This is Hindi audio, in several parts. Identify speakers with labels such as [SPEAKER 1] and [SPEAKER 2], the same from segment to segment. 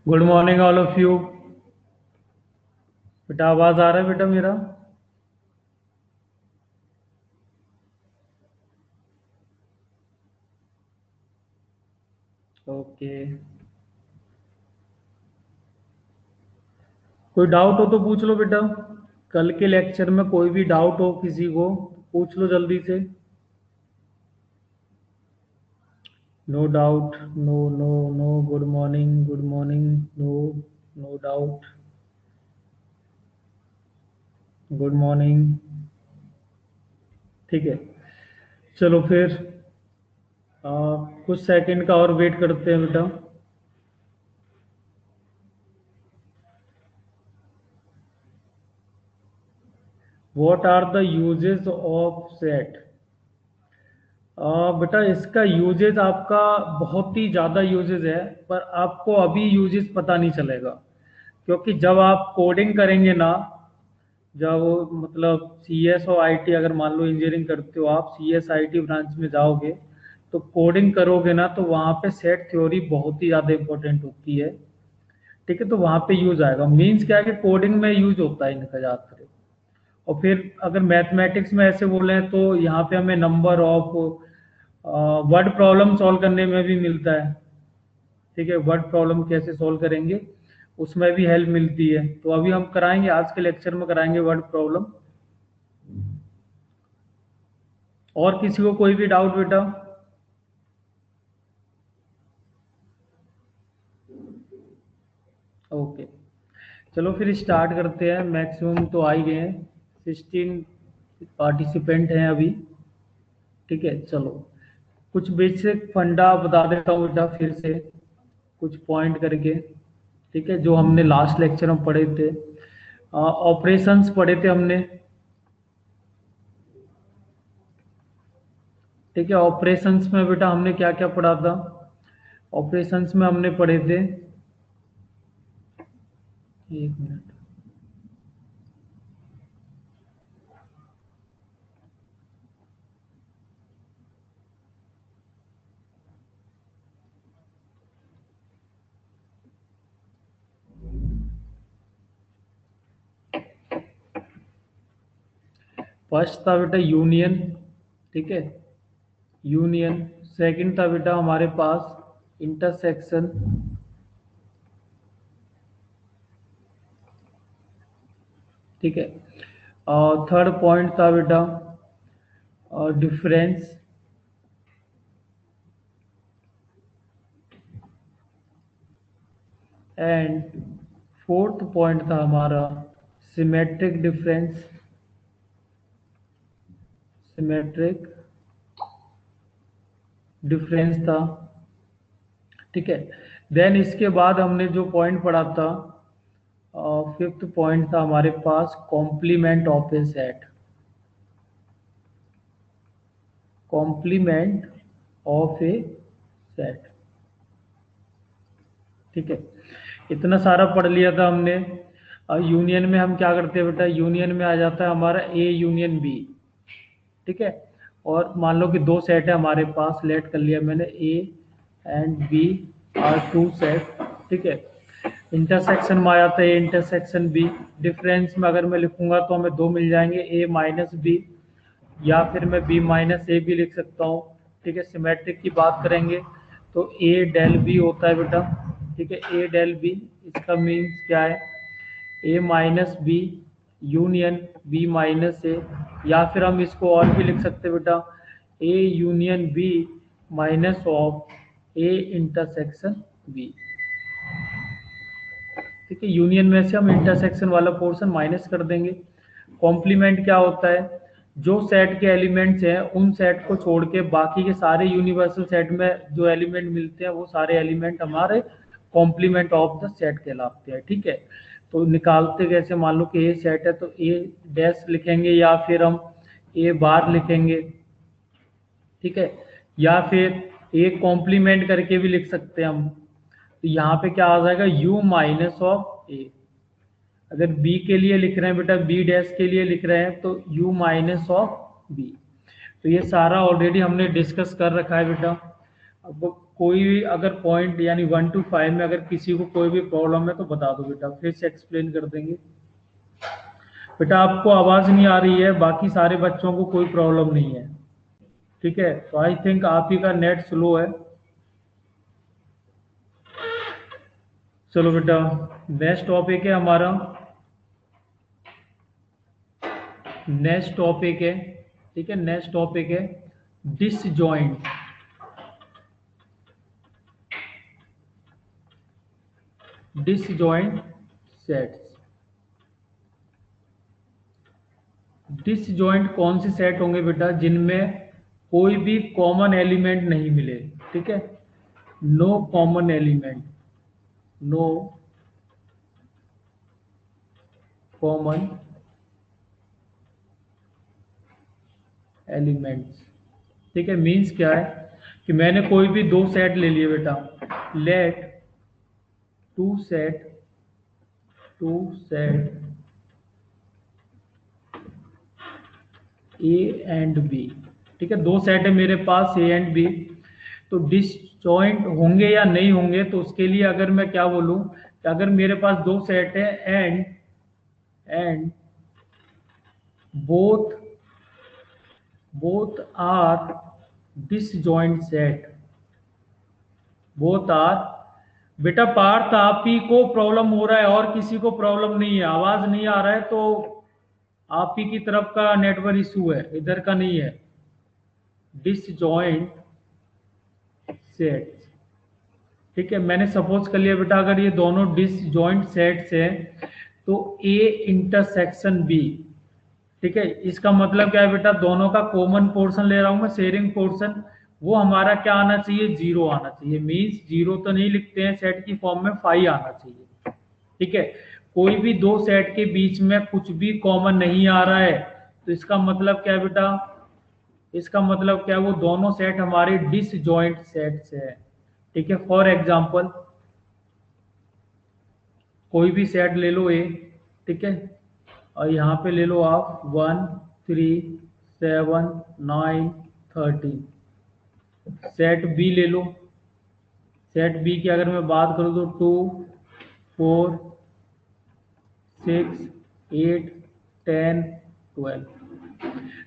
[SPEAKER 1] Good morning all of you. बेटा आवाज आ रहा है बेटा मेरा? ओके। कोई डाउट हो तो पूछ लो बेटा। कल के लेक्चर में कोई भी डाउट हो किसी को, पूछ लो जल्दी से। No doubt, no no no. Good morning, good morning. No, no doubt. Good morning. ठीक है, चलो फिर आ, कुछ सेकंड का और वेट करते हैं बेटा। What are the uses of set? बेटा इसका यूजेज आपका बहुत ही ज़्यादा यूजेज है, पर आपको अभी यूजेज पता नहीं चलेगा। क्योंकि जब आप कोडिंग करेंगे ना, जब मतलब सी एस और आई टी, अगर मान लो इंजीनियरिंग करते हो आप, C S I T branch में जाओगे तो कोडिंग करोगे ना, तो वहाँ पे सेट थ्योरी बहुत ही ज़्यादा इंपॉर्टेंट होती है। ठीक है, तो वहाँ पे यूज आएगा। मीन्स क्या है कि कोडिंग में यूज होता है इनका ज़्यादातर। और फिर अगर मैथमेटिक्स में ऐसे बोले तो यहाँ पे हमें number of word problem solve करने में भी मिलता है। ठीक है, वर्ड प्रॉब्लम कैसे सॉल्व करेंगे उसमें भी हेल्प मिलती है। तो अभी हम कराएंगे, आज के लेक्चर में कराएंगे वर्ड प्रॉब्लम। और किसी को कोई भी डाउट बेटा? ओके, चलो फिर स्टार्ट करते हैं। मैक्सिमम तो आ ही गए हैं, 16 पार्टिसिपेंट हैं अभी। ठीक है, चलो कुछ बेसिक फंडा बता देता हूँ बेटा फिर से, कुछ पॉइंट करके। ठीक है, जो हमने लास्ट लेक्चर में पढ़े थे। ऑपरेशंस पढ़े थे हमने। ठीक है, ऑपरेशंस में बेटा हमने क्या क्या पढ़ा था? ऑपरेशंस में हमने पढ़े थे, एक मिनट। फर्स्ट था बेटा यूनियन। ठीक है, यूनियन। सेकंड था बेटा हमारे पास इंटरसेक्शन। ठीक है, और थर्ड पॉइंट था बेटा डिफरेंस। एंड फोर्थ पॉइंट था हमारा सिमेट्रिक डिफरेंस। सिमेट्रिक डिफरेंस था। ठीक है, देन इसके बाद हमने जो पॉइंट पढ़ा था, फिफ्थ पॉइंट था हमारे पास complement of a set. Complement of a set. ठीक है, इतना सारा पढ़ लिया था हमने। यूनियन में हम क्या करते हैं बेटा? यूनियन में आ जाता है हमारा ए यूनियन बी। ठीक है, और मान लो कि दो सेट है हमारे पास, लेट कर लिया मैंने, A and B are two set. ठीक है, इंटरसेक्शन में आ जाता है ए इंटरसेक्शन बी। डिफरेंस में अगर मैं लिखूंगा तो हमें दो मिल जाएंगे, ए माइनस बी, या फिर मैं बी माइनस ए भी लिख सकता हूँ। ठीक है, सिमेट्रिक की बात करेंगे तो ए डेल बी होता है बेटा। ठीक है, ए डेल बी, इसका मीन्स क्या है? A minus B union B minus A. या फिर हम इसको और भी लिख सकते हैं बेटा, A union B minus of A intersection B. ठीक है, यूनियन में से हम इंटरसेक्शन वाला पोर्शन माइनस कर देंगे। कॉम्प्लीमेंट क्या होता है? जो सेट के एलिमेंट्स हैं उन सेट को छोड़ के बाकी के सारे यूनिवर्सल सेट में जो एलिमेंट मिलते हैं वो सारे एलिमेंट हमारे कॉम्प्लीमेंट ऑफ द सेट कहलाते हैं। ठीक है, तो निकालते कैसे? मान लो कि ए सेट है तो ए डैश लिखेंगे या फिर हम ए बार लिखेंगे। ठीक है, या फिर ए कॉम्प्लीमेंट करके भी लिख सकते हैं हम। तो यहाँ पे क्या आ जाएगा? u माइनस ऑफ ए। अगर b के लिए लिख रहे हैं बेटा, b डैश के लिए लिख रहे हैं तो u माइनस ऑफ बी। तो ये सारा ऑलरेडी हमने डिस्कस कर रखा है बेटा। अब कोई भी अगर पॉइंट यानी 1 to 5 में अगर किसी को कोई भी प्रॉब्लम है तो बता दो बेटा, फिर से एक्सप्लेन कर देंगे। बेटा आपको आवाज़ नहीं आ रही है, बाकी सारे बच्चों को कोई प्रॉब्लम नहीं है, ठीक है। तो आई थिंक आप ही का नेट स्लो है। चलो बेटा, नेक्स्ट टॉपिक है हमारा, नेक्स्ट टॉपिक है, ठीक है, नेक्स्ट टॉपिक है डिसजॉइंट। Disjoint sets. डिसजॉइंट कौन से सेट होंगे बेटा? जिनमें कोई भी कॉमन एलिमेंट नहीं मिले, ठीक है, no common element, no common elements, ठीक है। मीन्स क्या है कि मैंने कोई भी दो सेट ले लिए बेटा, let two set A and B, ठीक है, दो सेट है मेरे पास ए एंड बी। तो डिसजॉइंट होंगे या नहीं होंगे, तो उसके लिए अगर मैं क्या बोलूं कि अगर मेरे पास दो सेट है and both are disjoint set, both are, बेटा पार्थ आप ही को प्रॉब्लम हो रहा है और किसी को प्रॉब्लम नहीं है, आवाज नहीं आ रहा है तो आप ही की तरफ का नेटवर्क इशू है, इधर का नहीं है। डिसजॉइंट सेट्स, ठीक है, मैंने सपोज कर लिया बेटा अगर ये दोनों डिसजॉइंट सेट्स हैं तो ए इंटरसेक्शन बी, ठीक है, इसका मतलब क्या है बेटा, दोनों का कॉमन पोर्शन ले रहा हूं मैं, शेयरिंग पोर्शन, वो हमारा क्या आना चाहिए, 0 आना चाहिए। मीन्स 0 तो नहीं लिखते हैं सेट की फॉर्म में, 5 आना चाहिए, ठीक है। कोई भी दो सेट के बीच में कुछ भी कॉमन नहीं आ रहा है, तो इसका मतलब क्या है बेटा, इसका मतलब क्या है, वो दोनों सेट हमारे डिसजॉइंट सेट्स है, ठीक है। फॉर एग्जाम्पल कोई भी सेट ले लो ए, ठीक है, और यहाँ पे ले लो आप 1 3 7 9 13। सेट बी ले लो, सेट बी की अगर मैं बात करूँ तो 2 4 6 8 10 12।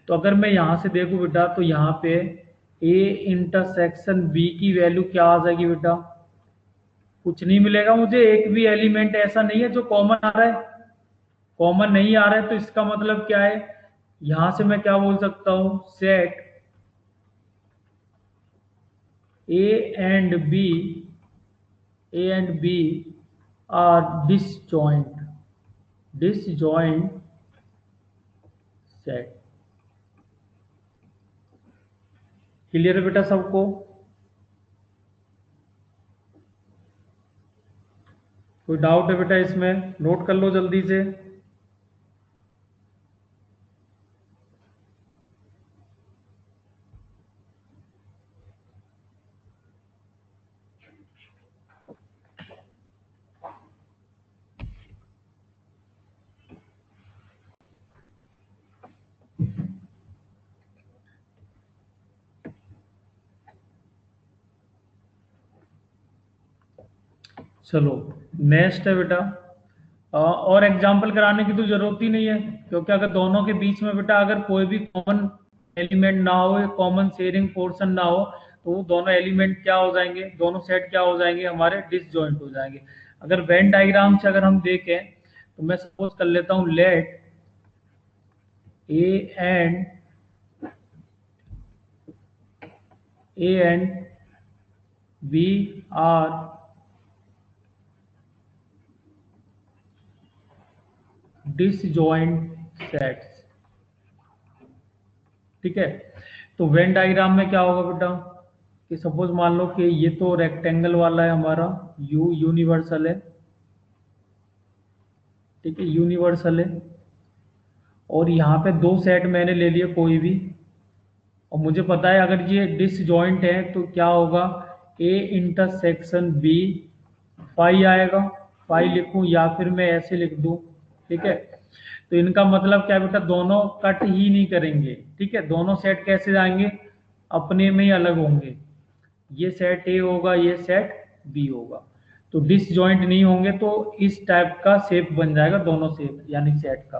[SPEAKER 1] तो अगर मैं यहाँ से देखूँ बेटा तो यहाँ पे ए इंटरसेक्शन बी की वैल्यू क्या आ जाएगी बेटा, कुछ नहीं मिलेगा मुझे, एक भी एलिमेंट ऐसा नहीं है जो कॉमन आ रहा है, कॉमन नहीं आ रहा है। तो इसका मतलब क्या है, यहां से मैं क्या बोल सकता हूं, set A and B, A and B are disjoint, disjoint set. Clear है बेटा सबको? कोई डाउट है बेटा इसमें, नोट कर लो जल्दी से। चलो नेक्स्ट है बेटा, और एग्जाम्पल कराने की तो जरूरत ही नहीं है, क्योंकि अगर दोनों के बीच में बेटा अगर कोई भी कॉमन एलिमेंट ना हो, कॉमन शेयरिंग पोर्शन ना हो, तो वो दोनों एलिमेंट क्या हो जाएंगे, दोनों सेट क्या हो जाएंगे, हमारे डिसजॉइंट हो जाएंगे। अगर वेन डायग्राम से अगर हम देखें तो मैं सपोज कर लेता हूं, let A and B are disjoint sets, ठीक है। तो वेन डायग्राम में क्या होगा बेटा कि सपोज मान लो कि ये तो रेक्टेंगल वाला है हमारा, यू यूनिवर्सल है, ठीक है, यूनिवर्सल है, और यहाँ पे दो सेट मैंने ले लिए कोई भी, और मुझे पता है अगर ये डिसजॉइंट है तो क्या होगा, ए इंटरसेक्शन बी 5 आएगा, 5 लिखूं या फिर मैं ऐसे लिख दूं, ठीक है। तो इनका मतलब क्या है बेटा, दोनों कट ही नहीं करेंगे, ठीक है, दोनों सेट कैसे जाएंगे, अपने में ही अलग होंगे, ये सेट ए होगा, ये सेट बी होगा, तो डिसजॉइंट नहीं होंगे, तो इस टाइप का शेप बन जाएगा दोनों शेप यानी सेट का,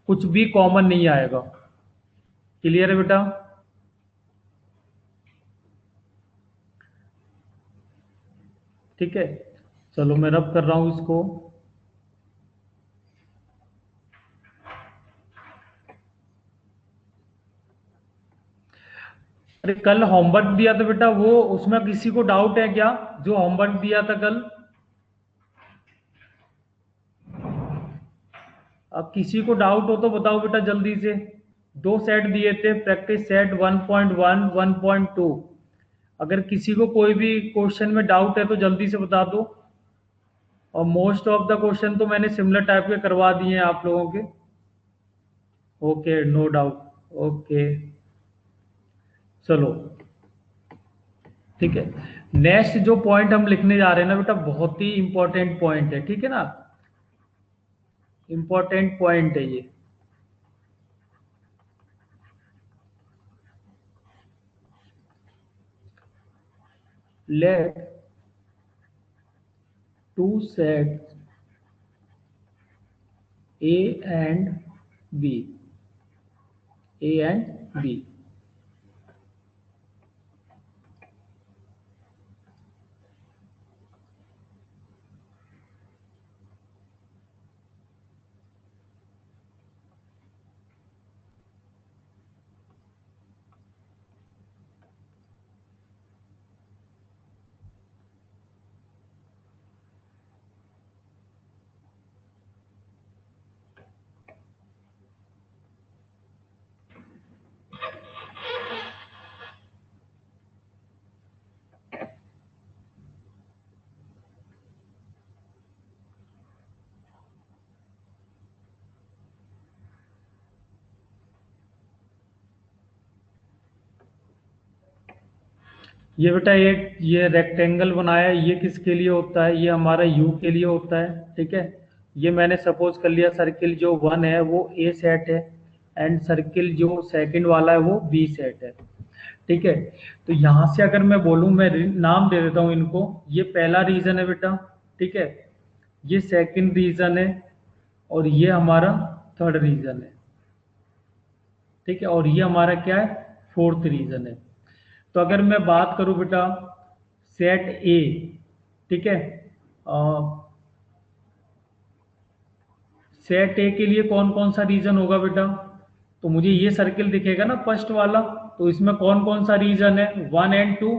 [SPEAKER 1] कुछ भी कॉमन नहीं आएगा। क्लियर है बेटा? ठीक है, चलो मैं रब कर रहा हूं इसको। अरे कल होमवर्क दिया था बेटा, वो उसमें किसी को डाउट है क्या, जो होमवर्क दिया था कल? अब किसी को डाउट हो तो बताओ बेटा जल्दी से। दो सेट दिए थे, प्रैक्टिस सेट 1.1 1.2। अगर किसी को कोई भी क्वेश्चन में डाउट है तो जल्दी से बता दो। और मोस्ट ऑफ द क्वेश्चन तो मैंने सिमिलर टाइप के करवा दिए हैं आप लोगों के। Okay, no doubt. ओके, चलो ठीक है। नेक्स्ट जो पॉइंट हम लिखने जा रहे हैं ना बेटा, बहुत ही इंपॉर्टेंट पॉइंट है, ठीक है ना, इंपॉर्टेंट पॉइंट है ये। Let two sets A and B, A and B. ये बेटा एक ये रेक्टेंगल बनाया, ये किसके लिए होता है, ये हमारा यू के लिए होता है, ठीक है। ये मैंने सपोज कर लिया सर्किल जो वन है वो ए सेट है, एंड सर्किल जो सेकंड वाला है वो बी सेट है, ठीक है। तो यहाँ से अगर मैं बोलूँ, मैं नाम दे देता हूँ इनको, ये पहला रीजन है बेटा, ठीक है, ये सेकंड रीजन है, और ये हमारा थर्ड रीजन है, ठीक है, और ये हमारा क्या है, फोर्थ रीजन है। तो अगर मैं बात करूं बेटा सेट ए, ठीक है, सेट ए के लिए कौन कौन सा रीजन होगा बेटा, तो मुझे ये सर्किल दिखेगा ना फर्स्ट वाला, तो इसमें कौन कौन सा रीजन है, 1 and 2,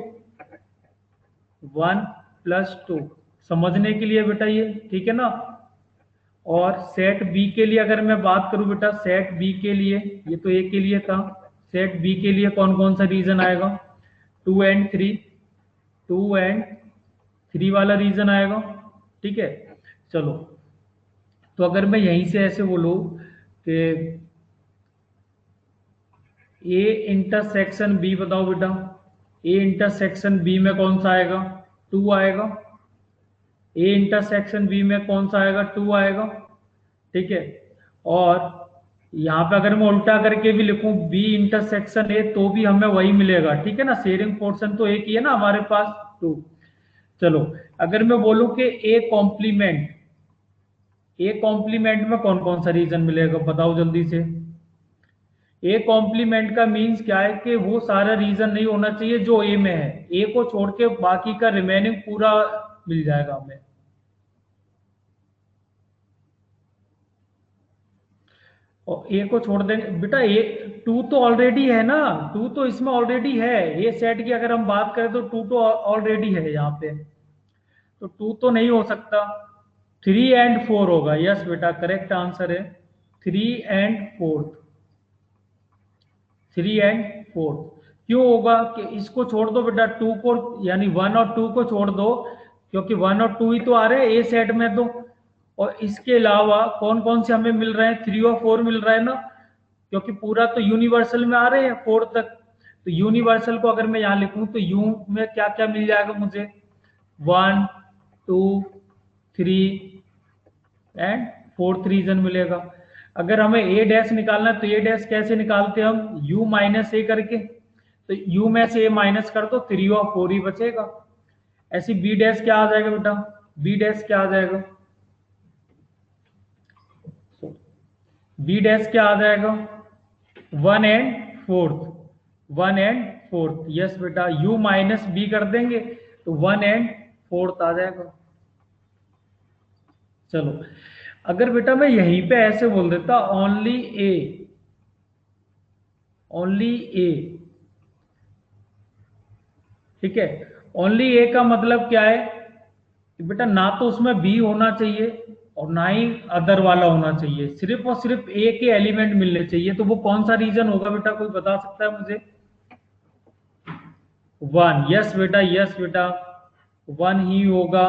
[SPEAKER 1] 1 + 2, समझने के लिए बेटा ये, ठीक है ना। और सेट बी के लिए अगर मैं बात करूं बेटा, सेट बी के लिए, ये तो ए के लिए था, सेट बी के लिए कौन कौन सा रीजन आएगा, 2 and 3, 2 and 3 वाला रीजन आएगा, ठीक है। चलो, तो अगर मैं यहीं से ऐसे बोलूं कि ए इंटरसेक्शन बी, बताओ बेटा ए इंटरसेक्शन बी में कौन सा आएगा, 2 आएगा। ए इंटरसेक्शन बी में कौन सा आएगा, 2 आएगा, ठीक है। और यहाँ पे अगर मैं उल्टा करके भी लिखूं बी इंटरसेक्शन ए, तो भी हमें वही मिलेगा, ठीक है ना, शेयरिंग पोर्शन तो एक ही है ना हमारे पास, 2। चलो, अगर मैं बोलूं कि ए कॉम्प्लीमेंट, ए कॉम्प्लीमेंट में कौन कौन सा रीजन मिलेगा, बताओ जल्दी से। ए कॉम्प्लीमेंट का मीन्स क्या है कि वो सारा रीजन नहीं होना चाहिए जो ए में है, ए को छोड़ के बाकी का रिमेनिंग पूरा मिल जाएगा हमें। और ए को छोड़ देंगे बेटा, ए 2 तो ऑलरेडी है ना, 2 तो इसमें ऑलरेडी है, ए सेट की अगर हम बात करें तो 2 तो ऑलरेडी है यहाँ पे, तो 2 तो नहीं हो सकता। 3 and 4 होगा, यस बेटा करेक्ट आंसर है, 3 and 4, 3 and 4। क्यों होगा कि इसको छोड़ दो बेटा, 2 को यानी 1 और 2 को छोड़ दो, क्योंकि 1 और 2 ही तो आ रहे हैं ए सेट में, तो और इसके अलावा कौन कौन से हमें मिल रहे हैं, 3 और 4 मिल रहा है ना, क्योंकि पूरा तो यूनिवर्सल में आ रहे हैं 4 तक। तो यूनिवर्सल को अगर मैं यहाँ लिखूं तो यू में क्या क्या मिल जाएगा मुझे, 1 2 3 एंड 4th रीजन मिलेगा। अगर हमें ए डैश निकालना है तो ए डैश कैसे निकालते हैं हम, u - a करके, तो u में से a माइनस कर दो, 3 और 4 ही बचेगा। ऐसी b डैश क्या आ जाएगा बेटा, b डैश क्या आ जाएगा, b डैश क्या आ जाएगा, 1 and 4th, 1 and 4th। Yes बेटा, u माइनस बी कर देंगे तो 1 एंड 4th आ जाएगा। चलो, अगर बेटा मैं यहीं पे ऐसे बोल देता ओनली ए, ओनली ए, ठीक है, ओनली ए का मतलब क्या है कि बेटा ना तो उसमें बी होना चाहिए और ना ही अदर वाला होना चाहिए, सिर्फ और सिर्फ ए के एलिमेंट मिलने चाहिए। तो वो कौन सा रीजन होगा बेटा, कोई बता सकता है मुझे? 1। यस बेटा, यस बेटा, 1 ही होगा।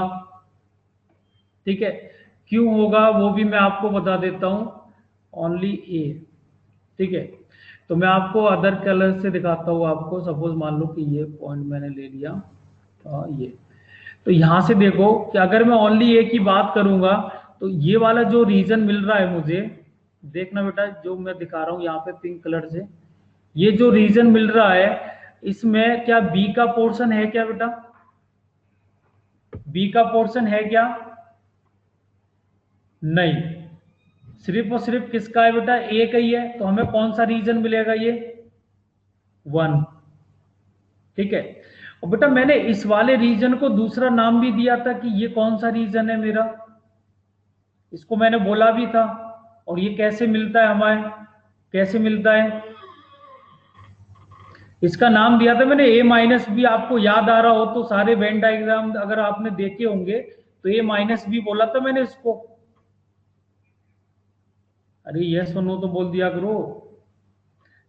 [SPEAKER 1] ठीक है, क्यों होगा वो भी मैं आपको बता देता हूं, ओनली ए। ठीक है, तो मैं आपको अदर कलर से दिखाता हूँ आपको। सपोज मान लो कि ये पॉइंट मैंने ले लिया, ये, तो यहां से देखो कि अगर मैं ओनली ए की बात करूंगा तो ये वाला जो रीजन मिल रहा है मुझे, देखना बेटा जो मैं दिखा रहा हूं यहाँ पे पिंक कलर से, ये जो रीजन मिल रहा है इसमें क्या बी का पोर्शन है क्या बेटा, बी का पोर्शन है क्या? नहीं, सिर्फ और सिर्फ किसका है बेटा, ए का ही है। तो हमें कौन सा रीजन मिलेगा, ये 1। ठीक है, और बेटा मैंने इस वाले रीजन को दूसरा नाम भी दिया था कि ये कौन सा रीजन है मेरा, इसको मैंने बोला भी था। और ये कैसे मिलता है हमें, कैसे मिलता है, इसका नाम दिया था मैंने ए माइनस बी। आपको याद आ रहा हो तो सारे वेन डायग्राम अगर आपने देखे होंगे तो ए माइनस बी बोला था मैंने इसको। अरे ये सुनो तो बोल दिया करो।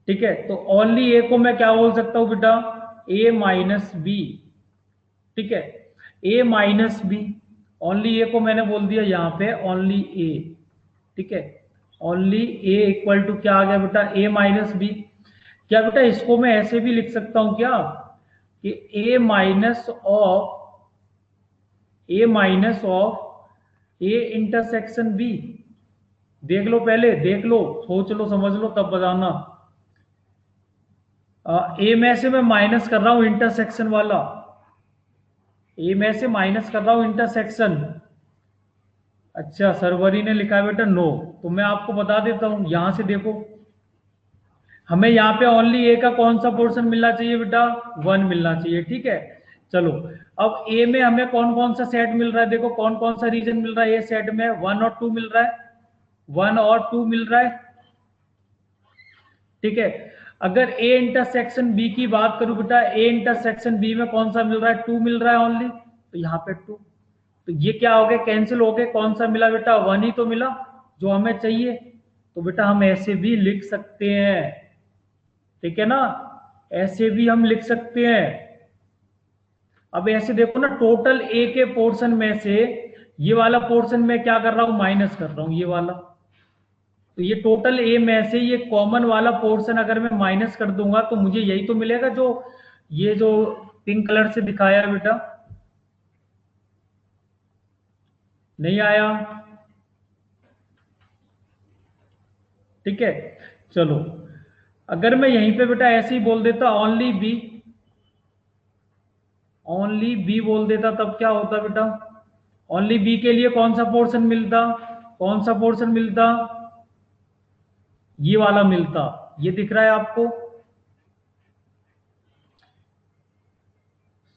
[SPEAKER 1] ठीक है, तो ओनली ए को मैं क्या बोल सकता हूं बेटा, ए माइनस बी। ठीक है, A minus B, only A को मैंने बोल दिया यहाँ पे ओनली ए। ठीक है, ओनली ए इक्वल टू क्या आ गया बेटा, ए माइनस बी। क्या बेटा इसको मैं ऐसे भी लिख सकता हूं क्या कि A minus of, A minus of A intersection B. देख लो, पहले देख लो, सोच लो, समझ लो, तब बताना। ए में से मैं माइनस कर रहा हूं इंटरसेक्शन वाला, ए में से माइनस कर रहा हूं इंटरसेक्शन। अच्छा, सर्वरी ने लिखा है बेटा नो, तो मैं आपको बता देता हूं, यहां से देखो हमें यहाँ पे ओनली ए का कौन सा पोर्शन मिलना चाहिए बेटा, 1 मिलना चाहिए। ठीक है, चलो अब ए में हमें कौन कौन सा सेट मिल रहा है, देखो कौन कौन सा रीजन मिल रहा है ए सेट में, 1 और 2 मिल रहा है, 1 और 2 मिल रहा है। ठीक है, अगर ए इंटरसेक्शन बी की बात करूं बेटा, ए इंटरसेक्शन बी में कौन सा मिल रहा है, 2 मिल रहा है ओनली, तो यहाँ पे 2, तो ये क्या हो गया, कैंसिल हो गए। कौन सा मिला बेटा, 1 ही तो मिला जो हमें चाहिए। तो बेटा हम ऐसे भी लिख सकते हैं, ठीक है ना, ऐसे भी हम लिख सकते हैं। अब ऐसे देखो ना, टोटल ए के पोर्शन में से ये वाला पोर्शन में क्या कर रहा हूं, माइनस कर रहा हूं ये वाला। तो ये टोटल ए में से ये कॉमन वाला पोर्शन अगर मैं माइनस कर दूंगा तो मुझे यही तो मिलेगा जो ये जो पिंक कलर से दिखाया है बेटा। नहीं आया? ठीक है, चलो अगर मैं यहीं पे बेटा ऐसे ही बोल देता ओनली बी, ओनली बी बोल देता, तब क्या होता बेटा, ओनली बी के लिए कौन सा पोर्शन मिलता, कौन सा पोर्शन मिलता, ये वाला मिलता। ये दिख रहा है आपको,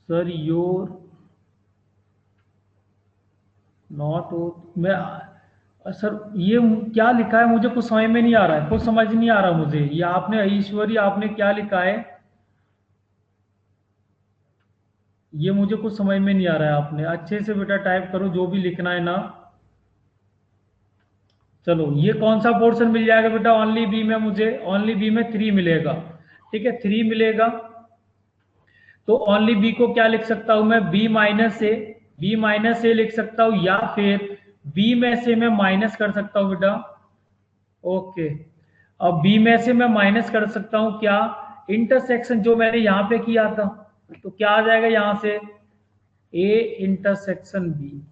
[SPEAKER 1] सर योर नॉट, मैं सर ये क्या लिखा है मुझे कुछ समझ में नहीं आ रहा है, कुछ समझ नहीं आ रहा मुझे। ये आपने ईश्वरी आपने क्या लिखा है, ये मुझे कुछ समझ में नहीं आ रहा है। आपने अच्छे से बेटा टाइप करो जो भी लिखना है ना। चलो ये कौन सा पोर्शन मिल जाएगा बेटा, ओनली बी में मुझे, ओनली बी में 3 मिलेगा। ठीक है, 3 मिलेगा, तो ओनली बी को क्या लिख सकता हूं मैं, बी माइनस ए, बी माइनस ए लिख सकता हूं, या फिर बी में से मैं माइनस कर सकता हूं बेटा। ओके, अब बी में से मैं माइनस कर सकता हूं क्या, इंटरसेक्शन जो मैंने यहां पे किया था, तो क्या आ जाएगा यहां से, ए इंटरसेक्शन बी।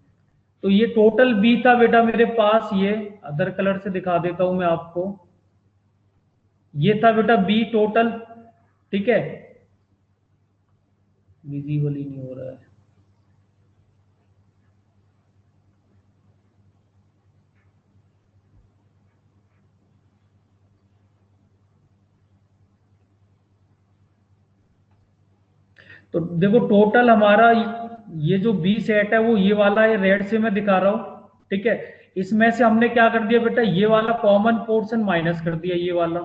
[SPEAKER 1] तो ये टोटल बी था बेटा मेरे पास, ये अदर कलर से दिखा देता हूं मैं आपको, ये था बेटा बी टोटल। ठीक है, विजिबल ही नहीं हो रहा है। तो देखो टोटल हमारा ये जो बी सेट है वो ये वाला है, रेड से मैं दिखा रहा हूँ, ठीक है। इसमें से हमने क्या कर दिया बेटा, ये वाला कॉमन पोर्शन माइनस कर दिया, ये वाला।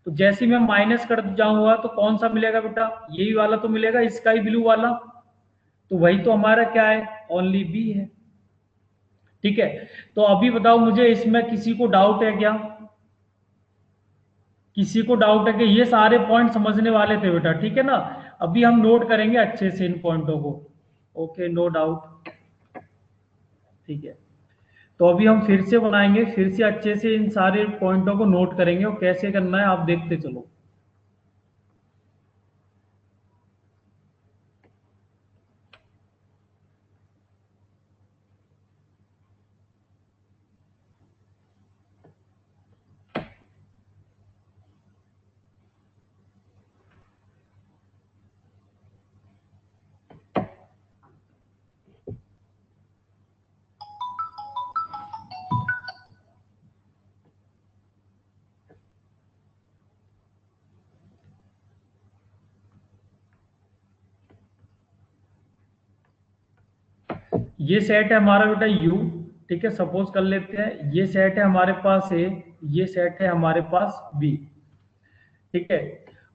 [SPEAKER 1] तो जैसे ही मैं माइनस कर जाऊंगा तो कौन सा मिलेगा बेटा, यही वाला तो मिलेगा, स्काई ब्लू वाला। तो वही तो हमारा क्या है, ओनली बी है, ठीक है। तो अभी बताओ मुझे, इसमें किसी को डाउट है क्या? किसी को डाउट है कि ये सारे पॉइंट समझने वाले थे बेटा, ठीक है ना। अभी हम नोट करेंगे अच्छे से इन पॉइंटों को। ओके, नो डाउट, ठीक है। तो अभी हम फिर से बनाएंगे, फिर से अच्छे से इन सारे पॉइंटों को नोट करेंगे, और कैसे करना है आप देखते चलो। ये सेट है हमारा बेटा यू, ठीक है। सपोज कर लेते हैं ये सेट है हमारे पास ए, ये सेट है हमारे पास बी, ठीक है।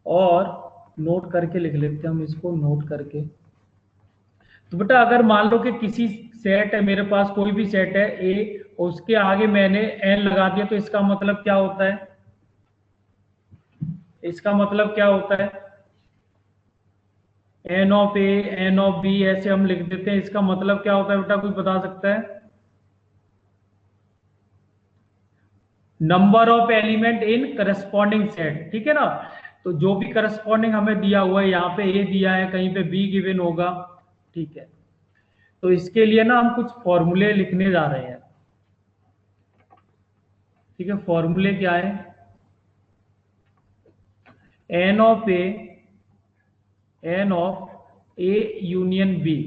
[SPEAKER 1] और नोट करके लिख लेते हैं हम इसको, नोट करके। तो बेटा अगर मान लो कि किसी सेट है मेरे पास, कोई भी सेट है ए, और उसके आगे मैंने एन लगा दिया, तो इसका मतलब क्या होता है, इसका मतलब क्या होता है, n of A, n of B, ऐसे हम लिख देते हैं। इसका मतलब क्या होता है बेटा, कोई बता सकता है? Number of element in corresponding set, ठीक है ना। तो जो भी करस्पॉन्डिंग हमें दिया हुआ है, यहाँ पे ए दिया है, कहीं पे बी गिवन होगा, ठीक है। तो इसके लिए ना हम कुछ फॉर्मूले लिखने जा रहे हैं, ठीक है। फॉर्मूले क्या है, n of A, n of A union B,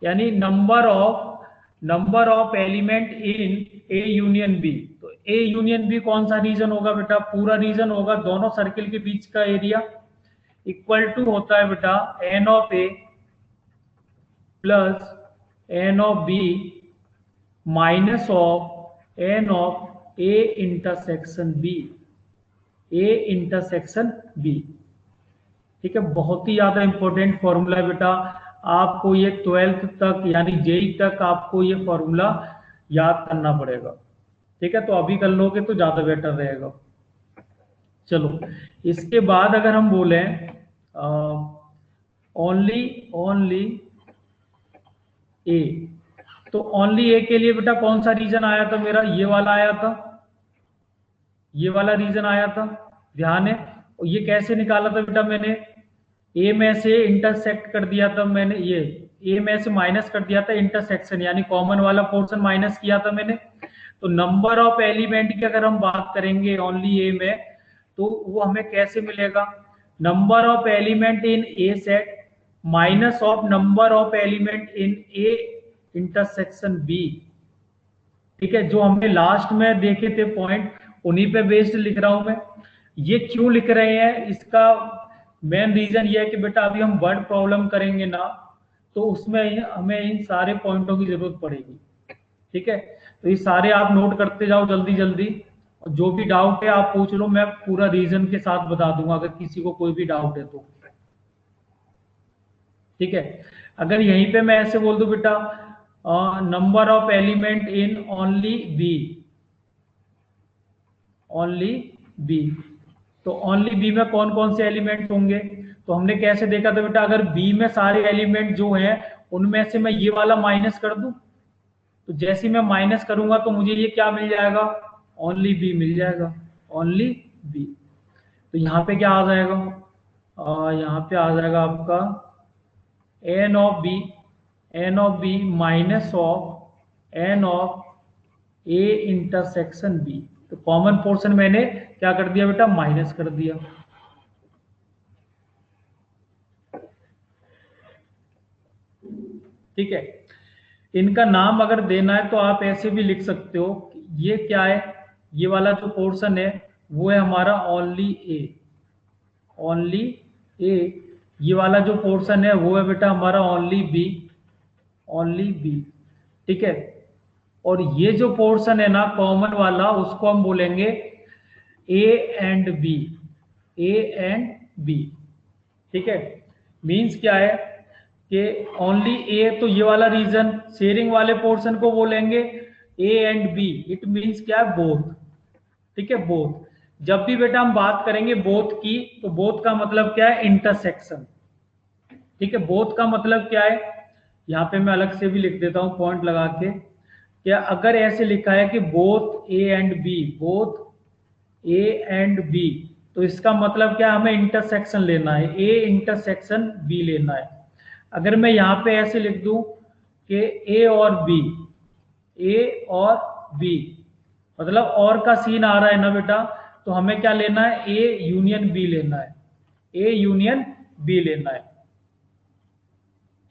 [SPEAKER 1] यानी number of element in A union B. तो ए यूनियन बी कौन सा रीजन होगा बेटा, पूरा रीजन होगा, दोनों सर्किल के बीच का एरिया, इक्वल टू होता है बेटा n of A plus n of B minus of n of A intersection B, A intersection B, ठीक है। बहुत ही ज्यादा इंपॉर्टेंट फॉर्मूला है बेटा, आपको ये 12th तक यानी जेई तक आपको ये फॉर्मूला याद करना पड़ेगा, ठीक है। तो अभी कर लोगे तो ज्यादा बेटर रहेगा। चलो, इसके बाद अगर हम बोलें ओनली ओनली ए, तो ओनली ए के लिए बेटा कौन सा रीजन आया था मेरा, ये वाला आया था, ये वाला रीजन आया था, ध्यान है। और ये कैसे निकाला था बेटा मैंने, ए में से इंटरसेक्ट कर दिया था मैंने, ये ए में से माइनस कर दिया था, इंटरसेक्शन यानी कॉमन वाला पोर्शन माइनस किया था मैंने। तो नंबर ऑफ एलिमेंट की अगर हम बात करेंगे ओनली ए में, तो वो हमें कैसे मिलेगा, number of element in A set minus of number of element in A intersection B, ठीक है। जो हमने लास्ट में देखे थे पॉइंट, उन्हीं पे बेस्ड लिख रहा हूं मैं। ये क्यों लिख रहे हैं, इसका मेन रीजन ये है कि बेटा अभी हम वर्ड प्रॉब्लम करेंगे ना, तो उसमें हमें इन सारे पॉइंटों की जरूरत पड़ेगी, ठीक है। तो ये सारे आप नोट करते जाओ जल्दी जल्दी, और जो भी डाउट है आप पूछ लो, मैं पूरा रीजन के साथ बता दूंगा अगर किसी को कोई भी डाउट है तो, ठीक है। अगर यहीं पे मैं ऐसे बोल दूं बेटा, number of element in only B, only B, तो ओनली बी में कौन कौन से एलिमेंट होंगे, तो हमने कैसे देखा था बेटा, अगर बी में सारे एलिमेंट जो हैं उनमें से मैं ये वाला माइनस कर दूं, तो जैसे ही मैं माइनस करूंगा तो मुझे ये क्या मिल जाएगा, ओनली बी मिल जाएगा, ओनली बी। तो यहाँ पे क्या आ जाएगा, यहाँ पे आ जाएगा आपका n of B, n of B minus of n of A intersection B. तो कॉमन पोर्शन मैंने क्या कर दिया बेटा, माइनस कर दिया। ठीक है। इनका नाम अगर देना है तो आप ऐसे भी लिख सकते हो, ये क्या है, ये वाला जो पोर्शन है वो है हमारा ओनली ए, ओनली ए। ये वाला जो पोर्शन है वो है बेटा हमारा ओनली बी, ओनली बी। ठीक है। और ये जो पोर्शन है ना कॉमन वाला, उसको हम बोलेंगे A and B, A and B. ठीक है। मीन्स क्या है कि ओनली ए, तो ये वाला रीजन शेयरिंग वाले पोर्शन को बोलेंगे A and B, it means क्या है, बोथ। ठीक है, बोथ। जब भी बेटा हम बात करेंगे बोथ की, तो बोथ का मतलब क्या है, इंटरसेक्शन। ठीक है, बोथ का मतलब क्या है, यहाँ पे मैं अलग से भी लिख देता हूँ पॉइंट लगा के। क्या अगर ऐसे लिखा है कि both A and B, both A and B, तो इसका मतलब क्या, हमें इंटरसेक्शन लेना है, ए इंटरसेक्शन बी लेना है। अगर मैं यहाँ पे ऐसे लिख दूं कि ए और बी, ए और बी, मतलब और का सीन आ रहा है ना बेटा, तो हमें क्या लेना है, ए यूनियन बी लेना है, ए यूनियन बी लेना है।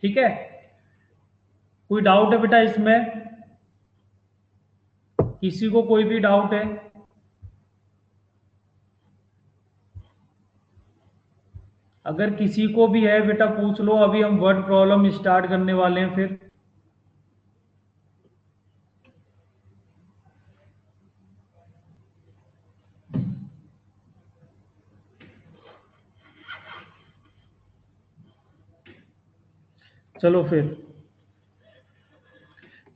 [SPEAKER 1] ठीक है। कोई डाउट है बेटा इसमें, किसी को कोई भी डाउट है? अगर किसी को भी है बेटा पूछ लो, अभी हम वर्ड प्रॉब्लम स्टार्ट करने वाले हैं फिर। चलो फिर,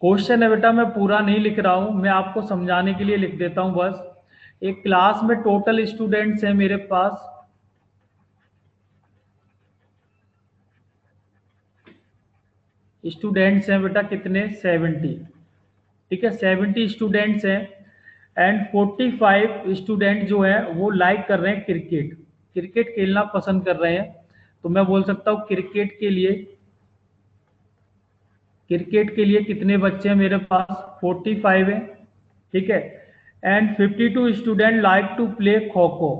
[SPEAKER 1] क्वेश्चन है बेटा, मैं पूरा नहीं लिख रहा हूं, मैं आपको समझाने के लिए लिख देता हूं बस। एक क्लास में टोटल स्टूडेंट्स हैं मेरे पास, स्टूडेंट्स हैं बेटा कितने, 70। ठीक है, 70 स्टूडेंट्स हैं। एंड 45 स्टूडेंट जो है वो लाइक कर रहे हैं क्रिकेट, क्रिकेट खेलना पसंद कर रहे हैं। तो मैं बोल सकता हूँ क्रिकेट के लिए, क्रिकेट के लिए कितने बच्चे हैं मेरे पास, 45 है। ठीक है। And 52 student like to play kho kho,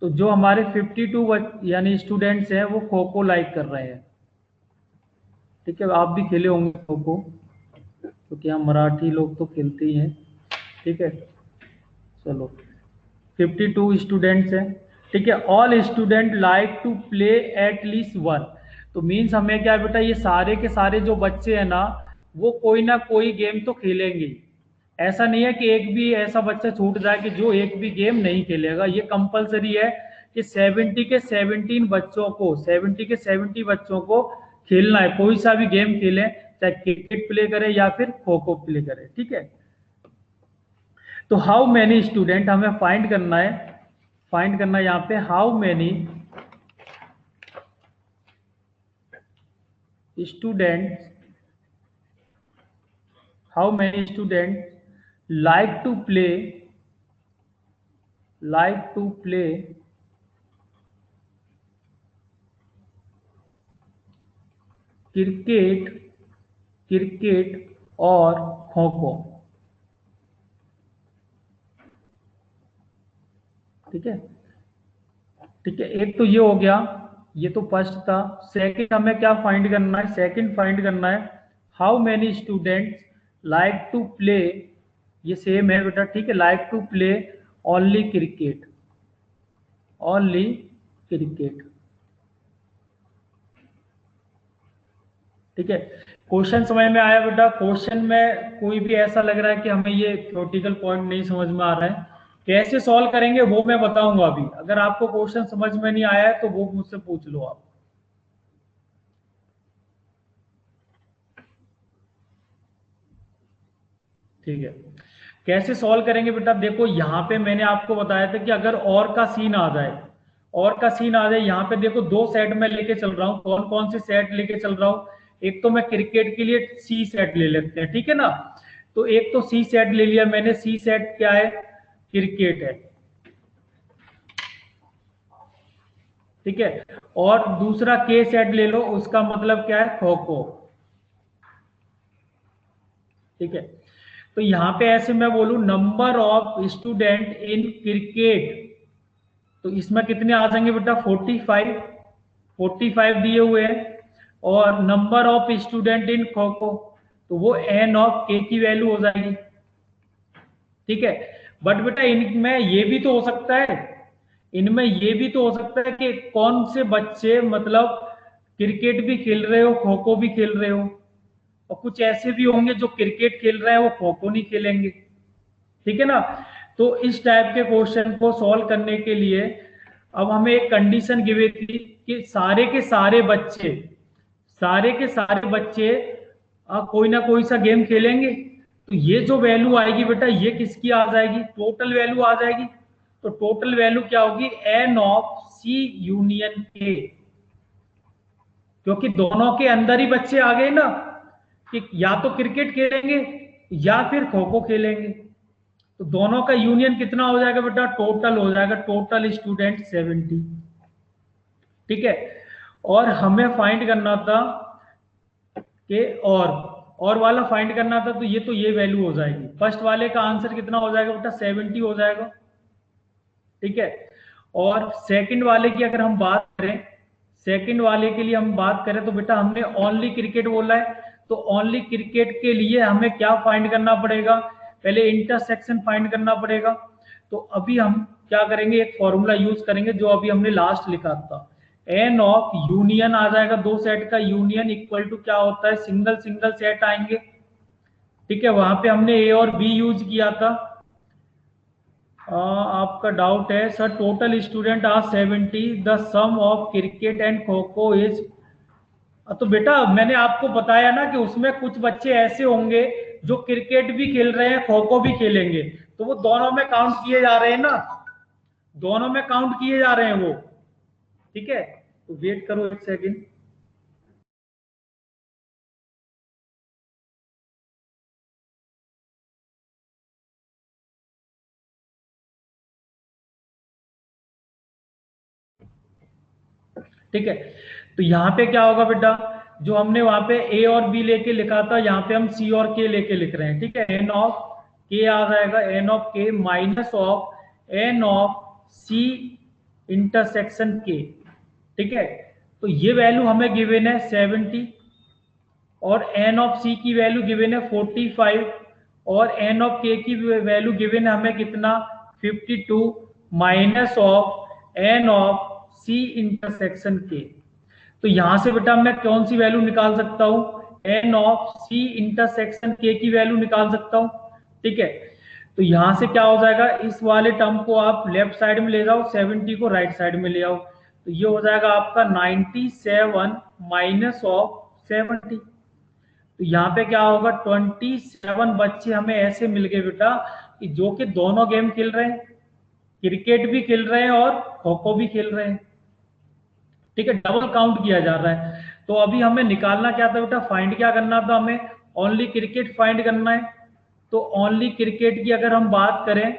[SPEAKER 1] तो जो हमारे 52 यानी स्टूडेंट्स हैं वो खो खो लाइक कर रहे हैं। ठीक है, आप भी खेले होंगे खो खो, क्योंकि हम मराठी लोग तो खेलते ही हैं। ठीक है। चलो, 52 स्टूडेंट्स हैं। ठीक है, all student like to play at least one, तो मीन्स हमें क्या है बेटा, ये सारे के सारे जो बच्चे हैं ना वो कोई ना कोई गेम तो खेलेंगे। ऐसा नहीं है कि एक भी ऐसा बच्चा छूट जाए कि जो एक भी गेम नहीं खेलेगा, ये कंपलसरी है कि 70 के 17 बच्चों को, 70 के 70 बच्चों को खेलना है, कोई सा भी गेम खेलें, चाहे क्रिकेट प्ले करें या फिर खो खो प्ले करें। ठीक है। तो हाउ मैनी स्टूडेंट हमें फाइंड करना है, फाइंड करना है यहाँ पे, how many student, how many student like to play, like to play cricket, cricket और खो खो। ठीक है। ठीक है, एक तो ये हो गया, ये तो फर्स्ट था। सेकंड हमें क्या फाइंड करना है, सेकंड फाइंड करना है how many students like to play, ये सेम है बेटा। ठीक है, like to play only cricket, only cricket. ठीक है, क्वेश्चन समझ में आया बेटा? क्वेश्चन में कोई भी ऐसा लग रहा है कि हमें ये थ्योरेटिकल पॉइंट नहीं समझ में आ रहा है, कैसे सॉल्व करेंगे वो मैं बताऊंगा अभी। अगर आपको क्वेश्चन समझ में नहीं आया है तो वो मुझसे पूछ लो आप। ठीक है, कैसे सॉल्व करेंगे बेटा, देखो यहाँ पे मैंने आपको बताया था कि अगर और का सीन आ जाए, और का सीन आ जाए, यहाँ पे देखो दो सेट में लेके चल रहा हूँ, कौन कौन से सेट लेके चल रहा हूँ। एक तो मैं क्रिकेट के लिए सी सेट ले लेते हैं, ठीक है ना। तो एक तो सी सेट ले लिया मैंने, सी सेट क्या है, क्रिकेट है। ठीक है, और दूसरा के सेट ले लो, उसका मतलब क्या है, खो खो। ठीक है, तो यहाँ पे ऐसे मैं बोलूं number of student in cricket, तो इसमें कितने आ जाएंगे बेटा, 45, 45 दिए हुए हैं। और नंबर ऑफ स्टूडेंट इन खो खो, तो वो एन ऑफ के की वैल्यू हो जाएगी। ठीक है, बट बेटा इनमें ये भी तो हो सकता है, इनमें ये भी तो हो सकता है कि कौन से बच्चे मतलब क्रिकेट भी खेल रहे हो, खो खो भी खेल रहे हो, और कुछ ऐसे भी होंगे जो क्रिकेट खेल रहे हैं वो खो खो नहीं खेलेंगे। ठीक है ना। तो इस टाइप के क्वेश्चन को सॉल्व करने के लिए अब हमें एक कंडीशन गिवे थी कि सारे के सारे बच्चे कोई ना कोई सा गेम खेलेंगे, तो ये जो वैल्यू आएगी बेटा ये किसकी आ जाएगी, टोटल वैल्यू आ जाएगी। तो टोटल वैल्यू क्या होगी, एन ऑफ सी यूनियन के, क्योंकि दोनों के अंदर ही बच्चे आ गए ना, कि या तो क्रिकेट खेलेंगे या फिर खो खो खेलेंगे, तो दोनों का यूनियन कितना हो जाएगा बेटा, टोटल हो जाएगा, टोटल स्टूडेंट 70। ठीक है, और हमें फाइंड करना था कि और वाला फाइंड करना था, तो ये वैल्यू हो जाएगी, फर्स्ट वाले का आंसर कितना हो जाएगा बेटा, 70 हो जाएगा। ठीक है, और सेकंड वाले की अगर हम बात करें, सेकंड वाले के लिए हम बात करें तो बेटा हमने ओनली क्रिकेट बोला है, तो ओनली क्रिकेट के लिए हमें क्या फाइंड करना पड़ेगा, पहले इंटरसेक्शन फाइंड करना पड़ेगा। तो अभी हम क्या करेंगे, एक फॉर्मूला यूज करेंगे जो अभी हमने लास्ट लिखा था, एन ऑफ यूनियन आ जाएगा, दो सेट का यूनियन इक्वल टू क्या होता है, सिंगल सिंगल सेट आएंगे। ठीक है, वहां पे हमने ए और बी यूज किया था। आपका डाउट है sir, total student are 70, the sum of cricket and kho kho is, तो बेटा मैंने आपको बताया ना कि उसमें कुछ बच्चे ऐसे होंगे जो क्रिकेट भी खेल रहे हैं खो खो भी खेलेंगे, तो वो दोनों में काउंट किए जा रहे हैं ना, दोनों में काउंट किए जा रहे हैं वो। ठीक है, तो वेट करो एक सेकंड। ठीक है, तो यहाँ पे क्या होगा बेटा, जो हमने वहां पे ए और बी लेके लिखा था, यहाँ पे हम सी और के लेके लिख रहे हैं। ठीक है, एन ऑफ के आ जाएगा, n of K minus of n of C intersection K. ठीक है, तो ये वैल्यू हमें गिवन है 70, और एन ऑफ सी की वैल्यू गिवन है 45, और एन ऑफ के की वैल्यू गिवन है हमें कितना, 52, minus of n of C intersection K. तो यहां से बेटा मैं कौन सी वैल्यू निकाल सकता हूं, एन ऑफ सी इंटरसेक्शन के की वैल्यू निकाल सकता हूं। ठीक है, तो यहां से क्या हो जाएगा, इस वाले टर्म को आप लेफ्ट साइड में ले जाओ, 70 को राइट साइड में ले आओ, तो ये हो जाएगा आपका 97 माइनस ऑफ 70। तो यहाँ पे क्या होगा, 27 बच्चे हमें ऐसे मिल गए बेटा कि जो कि दोनों गेम खेल रहे हैं, क्रिकेट भी खेल रहे हैं और खो खो भी खेल रहे हैं। ठीक है, डबल काउंट किया जा रहा है। तो अभी हमें निकालना क्या था बेटा, फाइंड क्या करना था हमें, ओनली क्रिकेट फाइंड करना है। तो ओनली क्रिकेट की अगर हम बात करें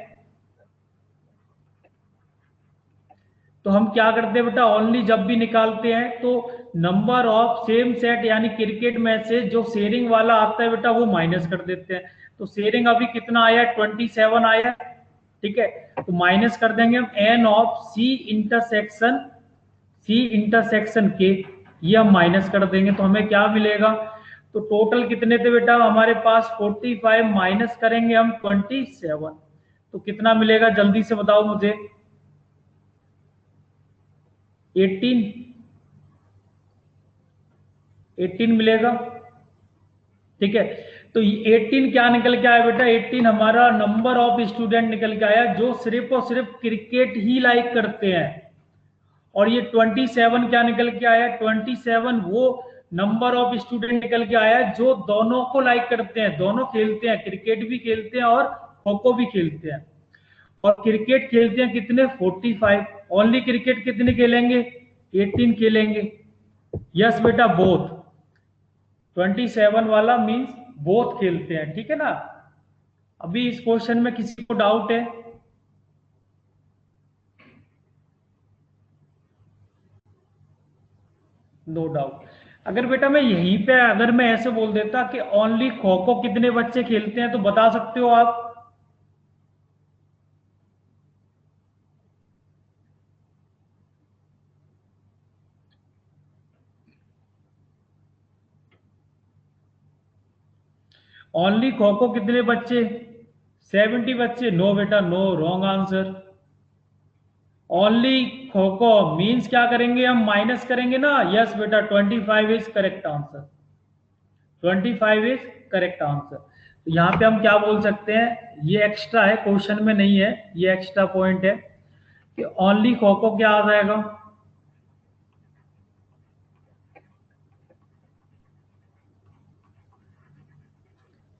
[SPEAKER 1] तो हम क्या करते हैं बेटा, ओनली जब भी निकालते हैं तो नंबर ऑफ सेम सेट यानी क्रिकेट में से जो शेयरिंग वाला आता है बेटा वो माइनस कर देते हैं। तो शेयरिंग अभी कितना आया, 27 आया। ठीक है, तो माइनस कर देंगे हम एन ऑफ सी इंटरसेक्शन के, ये हम माइनस कर देंगे तो हमें क्या मिलेगा, तो टोटल कितने थे बेटा हमारे पास 45, माइनस करेंगे हम 27, तो कितना मिलेगा जल्दी से बताओ मुझे, 18, 18 मिलेगा। ठीक है, तो 18 क्या निकल के आया बेटा, 18 हमारा नंबर ऑफ स्टूडेंट निकल के आया जो सिर्फ और सिर्फ क्रिकेट ही लाइक करते हैं। और ये 27 क्या निकल के आया, 27 वो नंबर ऑफ स्टूडेंट निकल के आया जो दोनों को लाइक करते हैं, दोनों खेलते हैं, क्रिकेट भी खेलते हैं और खो खो भी खेलते हैं। और क्रिकेट खेलते हैं कितने, 45, ओनली क्रिकेट कितने खेलेंगे, 18 खेलेंगे। यस बेटा बोथ, 27 वाला मीन्स बोथ खेलते हैं। ठीक है ना, अभी इस क्वेश्चन में किसी को डाउट है, नो डाउट। अगर बेटा मैं यहीं पे अगर मैं ऐसे बोल देता कि ओनली खो खो कितने बच्चे खेलते हैं तो बता सकते हो आप, ओनली खो खो कितने बच्चे? 70 बच्चे। नो बेटा, no, wrong answer. Only kho kho means क्या करेंगे हम? माइनस करेंगे ना। यस बेटा, 25 is correct answer. 25 is correct answer. तो यहाँ पे हम क्या बोल सकते हैं, ये एक्स्ट्रा है, क्वेश्चन में नहीं है, ये एक्स्ट्रा पॉइंट है कि ओनली खो खो क्या आ जाएगा?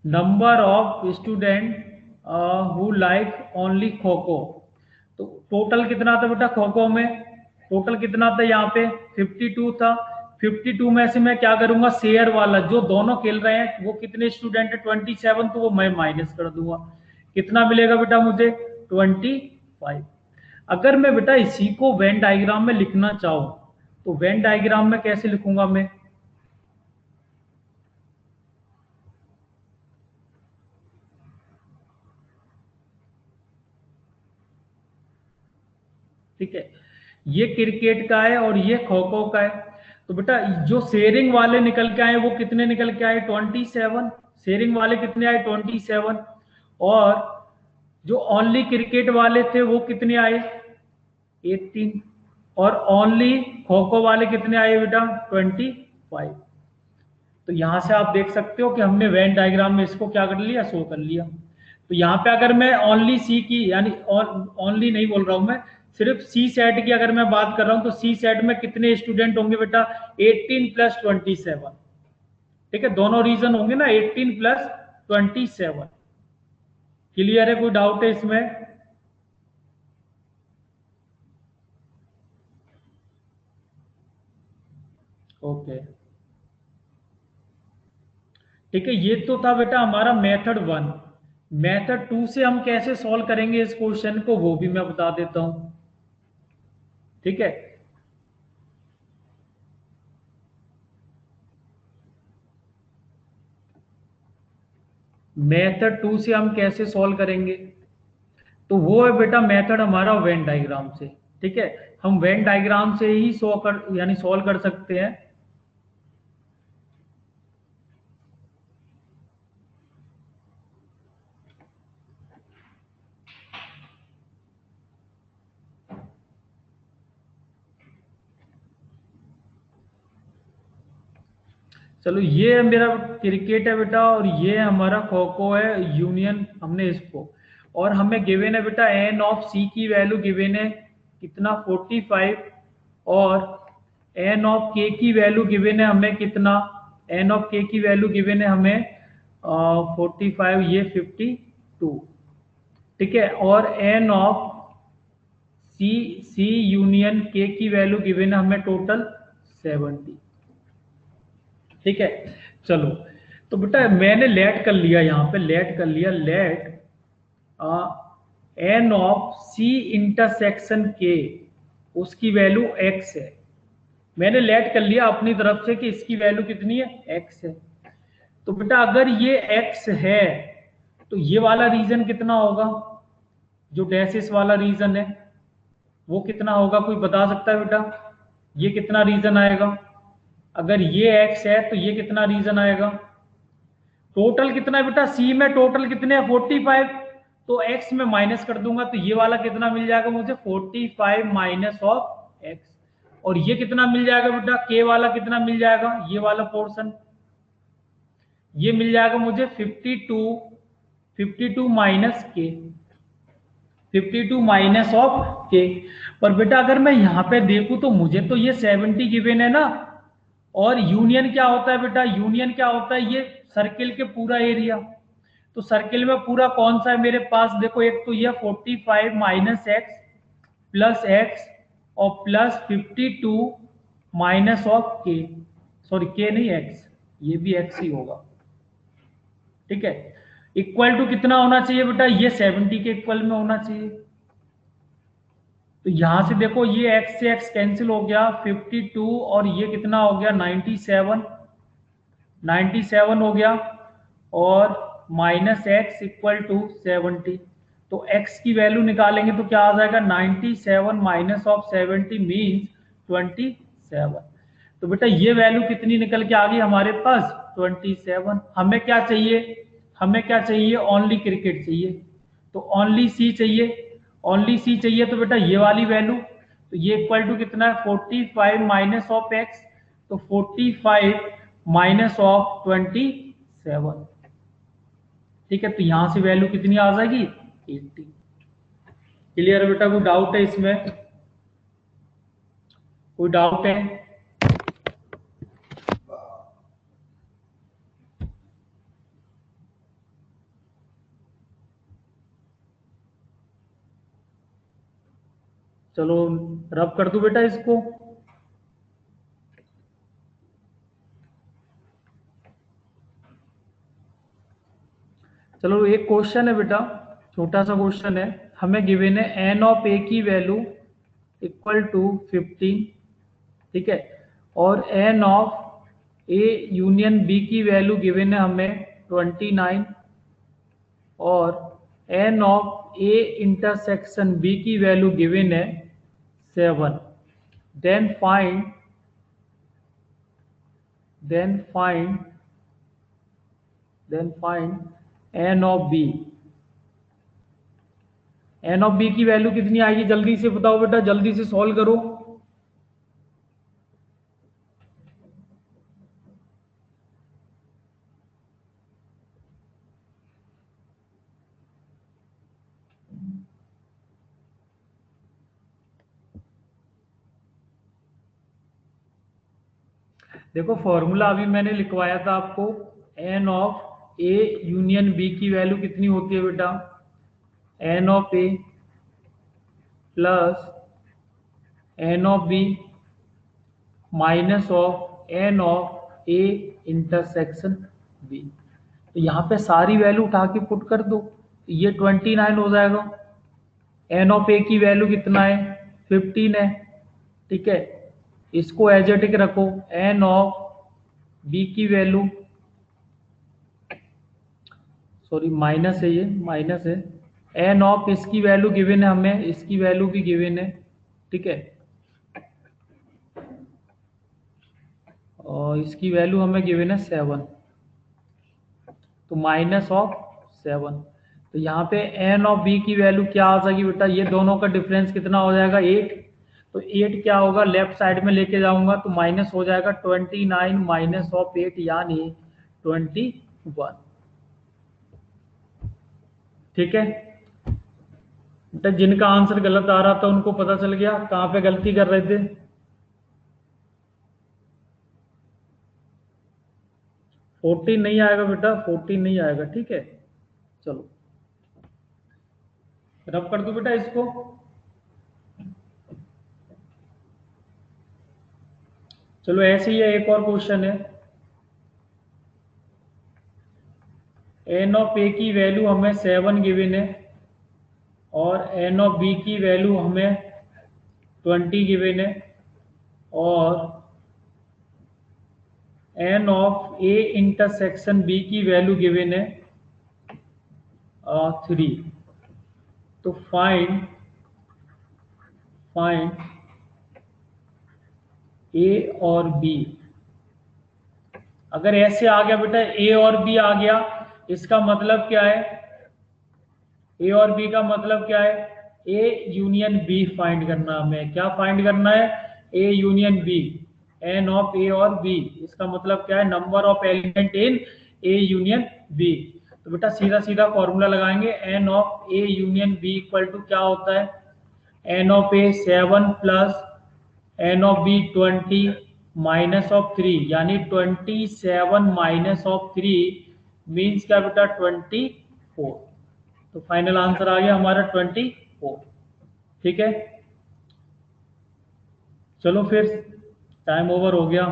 [SPEAKER 1] Number of student who like only खो खो। तो टोटल कितना था बेटा खो खो में? टोटल कितना था यहाँ पे? 52 था। 52 में से मैं क्या करूंगा, शेयर वाला जो दोनों खेल रहे हैं वो कितने स्टूडेंट है? 27, तो वो मैं माइनस कर दूंगा। कितना मिलेगा बेटा मुझे? 25। अगर मैं बेटा इसी को वेन डायग्राम में लिखना चाहूँ तो वेन डायग्राम में कैसे लिखूंगा मैं? ठीक है, ये क्रिकेट का है और ये खो खो का है। तो बेटा जो शेयरिंग वाले निकल के आए वो कितने निकल के आए? 27। शेयरिंग वाले कितने आए? 27। और जो ओनली क्रिकेट वाले थे वो कितने आए? 18। और ओनली खो खो वाले कितने आए बेटा? 25। तो यहां से आप देख सकते हो कि हमने वेन डायग्राम में इसको क्या कर लिया, शो कर लिया। तो यहाँ पे अगर मैं ओनली सी की, यानी ओनली नहीं बोल रहा हूं मैं, सिर्फ सी सेट की अगर मैं बात कर रहा हूं तो सी सेट में कितने स्टूडेंट होंगे बेटा? 18 प्लस 27। ठीक है, दोनों रीजन होंगे ना, 18 प्लस 27। क्लियर है? कोई डाउट है इसमें? ओके, ठीक है, ये तो था बेटा हमारा मेथड 1। मेथड 2 से हम कैसे सॉल्व करेंगे इस क्वेश्चन को वो भी मैं बता देता हूं। ठीक है, मेथड 2 से हम कैसे सॉल्व करेंगे, तो वो है बेटा मेथड हमारा वेन डायग्राम से। ठीक है, हम वेन डायग्राम से ही सो कर यानी सॉल्व कर सकते हैं। चलो, ये मेरा क्रिकेट है बेटा और ये हमारा खो खो है, यूनियन हमने इसको। और हमें गिवन है बेटा एन ऑफ सी की वैल्यू गिवन है कितना? 45। और एन ऑफ के की वैल्यू गिवन है हमें कितना? एन ऑफ के की वैल्यू गिवन है हमें 45, ये 52। ठीक है, और n of C C union K की वैल्यू गिवन है हमें टोटल 70। ठीक है, चलो, तो बेटा मैंने लेट कर लिया, यहाँ पे लेट कर लिया, let n of C intersection K, उसकी वैल्यू एक्स है। मैंने लेट कर लिया अपनी तरफ से कि इसकी वैल्यू कितनी है? एक्स है। तो बेटा अगर ये एक्स है तो ये वाला रीजन कितना होगा? जो डैशिस वाला रीजन है वो कितना होगा? कोई बता सकता है बेटा? ये कितना रीजन आएगा? अगर ये एक्स है तो ये कितना रीजन आएगा? टोटल कितना है बेटा? सी में टोटल कितने हैं? 45। तो एक्स में माइनस कर दूंगा तो ये वाला कितना मिल जाएगा मुझे? 45 माइनस ऑफ एक्स। और ये कितना मिल जाएगा बेटा? के वाला कितना मिल जाएगा? ये वाला पोर्शन ये मिल जाएगा मुझे 52। 52 माइनस के, 52 माइनस ऑफ के। पर बेटा अगर मैं यहाँ पे देखूं तो मुझे तो ये 70 गिवन है ना। और यूनियन क्या होता है बेटा? यूनियन क्या होता है? ये सर्किल के पूरा एरिया। तो सर्किल में पूरा कौन सा है मेरे पास? देखो, एक तो ये 45 माइनस एक्स प्लस एक्स और प्लस 52 माइनस ऑफ के, सॉरी के नहीं एक्स, ये भी एक्स ही होगा। ठीक है, इक्वल टू कितना होना चाहिए बेटा? ये 70 के इक्वल में होना चाहिए। तो यहां से देखो, ये x से x कैंसिल हो गया 52 और ये कितना हो गया? 97। 97 हो गया और माइनस एक्स इक्वल टू 70। तो x की वैल्यू निकालेंगे तो क्या आ जाएगा? 97 माइनस ऑफ 70 मीन्स 27। तो बेटा ये वैल्यू कितनी निकल के आ गई हमारे पास? 27। हमें क्या चाहिए? हमें क्या चाहिए, ओनली क्रिकेट चाहिए, तो ओनली सी चाहिए। ओनली सी चाहिए तो बेटा ये वाली वैल्यू, तो ये इक्वल टू कितना है 45 माइनस ऑफ एक्स, तो 45 माइनस ऑफ 27। ठीक है, तो यहां से वैल्यू कितनी आ जाएगी 80। क्लियर है बेटा, कोई डाउट है इसमें, कोई डाउट है? चलो रब कर दूं बेटा इसको। चलो एक क्वेश्चन है बेटा, छोटा सा क्वेश्चन है, हमें गिवन है एन ऑफ ए की वैल्यू इक्वल टू 15, ठीक है, और n of A union B की वैल्यू गिवन है हमें 29, और n of A intersection B की वैल्यू गिवन है 7। Then find then find then find n of B. N of B की वैल्यू कितनी आएगी, जल्दी से बताओ बेटा, जल्दी से सॉल्व करो। देखो फॉर्मूला अभी मैंने लिखवाया था आपको, n of A union B की वैल्यू कितनी होती है बेटा, n of A plus n of B minus of n of A intersection B. तो यहाँ पे सारी वैल्यू उठा के पुट कर दो, ये 29 हो जाएगा। एन ऑफ ए की वैल्यू कितना है 15 है, ठीक है, इसको एज इट इज रखो। एन ऑफ बी की वैल्यू, सॉरी माइनस है, ये माइनस है। एन ऑफ इसकी वैल्यू गिवन है हमें, इसकी वैल्यू भी गिवन है, ठीक है, और इसकी वैल्यू हमें गिवन है 7, तो माइनस ऑफ 7। तो यहाँ पे एन ऑफ बी की वैल्यू क्या आ जाएगी बेटा, ये दोनों का डिफरेंस कितना हो जाएगा 8, तो 8 क्या होगा लेफ्ट साइड में लेके जाऊंगा तो माइनस हो जाएगा 29 माइनस ऑफ 8 यानी 21। ठीक है बेटा, जिनका आंसर गलत आ रहा था उनको पता चल गया कहाँ पे गलती कर रहे थे। 14 नहीं आएगा बेटा, 14 नहीं आएगा, ठीक है। चलो रब कर दो बेटा इसको। चलो ऐसे ही है, एक और क्वेश्चन है। एन ऑफ ए की वैल्यू हमें 7 गिवन है, और एन ऑफ बी की वैल्यू हमें 20 गिवन है, और n of A intersection B की वैल्यू गिवन है 3। तो फाइंड ए और बी। अगर ऐसे आ गया बेटा ए और बी आ गया, इसका मतलब क्या है, ए और बी का मतलब क्या है, ए यूनियन बी फाइंड करना हमें। क्या फाइंड करना है, A union B, n of A और बी। इसका मतलब क्या है, number of element in A union B. तो बेटा सीधा सीधा फॉर्मूला लगाएंगे, n of A union B equal to क्या होता है, n of A 7 plus n of B 20 minus of 3, यानी 27 माइनस ऑफ 3 मीन्स क्या बेटा 24। तो फाइनल आंसर आ गया हमारा 24। ठीक है, चलो फिर टाइम ओवर हो गया।